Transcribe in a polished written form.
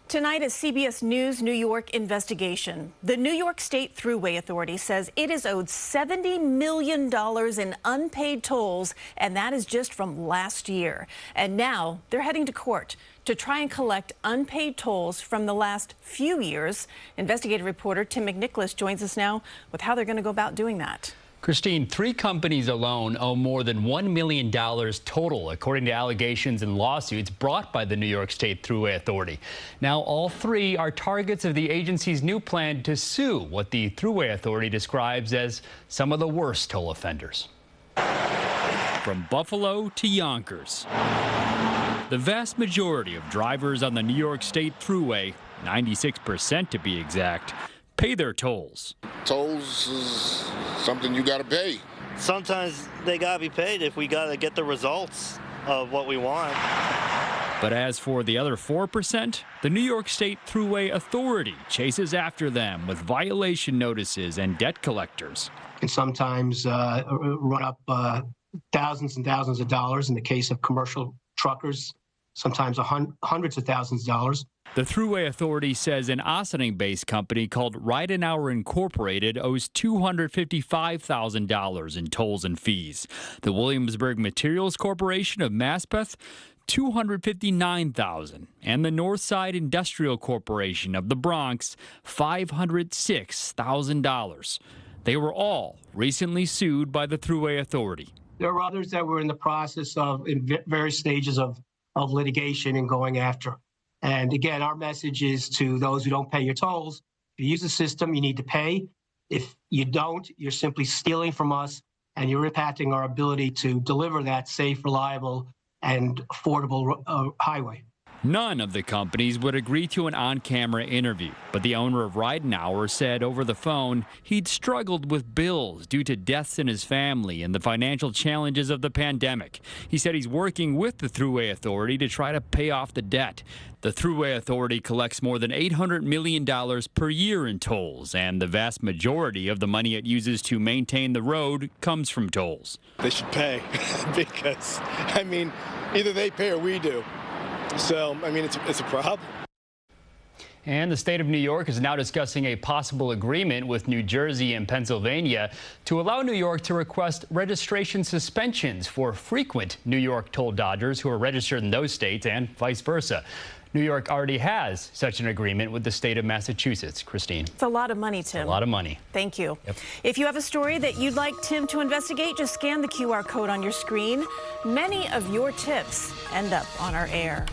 Tonight, a CBS News New York investigation. The New York State Thruway Authority says it is owed $70 million in unpaid tolls, and that is just from last year. And now they're heading to court to try and collect unpaid tolls from the last few years. Investigative reporter Tim McNicholas joins us now with how they're going to go about doing that. Christine, 3 companies alone owe more than $1 million total, according to allegations and lawsuits brought by the New York State Thruway Authority. Now, all 3 are targets of the agency's new plan to sue what the Thruway Authority describes as some of the worst toll offenders. From Buffalo to Yonkers, the vast majority of drivers on the New York State Thruway, 96% to be exact, pay their tolls. Tolls is something you got to pay. Sometimes they got to be paid if we got to get the results of what we want. But as for the other 4%, the New York State Thruway Authority chases after them with violation notices and debt collectors. And sometimes run up thousands and thousands of dollars in the case of commercial truckers, sometimes hundreds of thousands of dollars. The Thruway Authority says an Ossining-based company called Ride an Hour Incorporated owes $255,000 in tolls and fees. The Williamsburg Materials Corporation of Maspeth, $259,000, and the Northside Industrial Corporation of the Bronx, $506,000. They were all recently sued by the Thruway Authority. There are others that were in the process of in various stages of litigation and going after. And again, our message is to those who don't pay your tolls: if you use the system, you need to pay. If you don't, you're simply stealing from us, and you're impacting our ability to deliver that safe, reliable, and affordable highway. None of the companies would agree to an on-camera interview, but the owner of Ride an Hour said over the phone he'd struggled with bills due to deaths in his family and the financial challenges of the pandemic. He said he's working with the Thruway Authority to try to pay off the debt. The Thruway Authority collects more than $800 million per year in tolls, and the vast majority of the money it uses to maintain the road comes from tolls. They should pay because, either they pay or we do. So, it's a problem. And the state of New York is now discussing a possible agreement with New Jersey and Pennsylvania to allow New York to request registration suspensions for frequent New York toll dodgers who are registered in those states and vice versa. New York already has such an agreement with the state of Massachusetts. Christine. It's a lot of money, Tim. A lot of money. Thank you. Yep. If you have a story that you'd like Tim to investigate, just scan the QR code on your screen. Many of your tips end up on our air.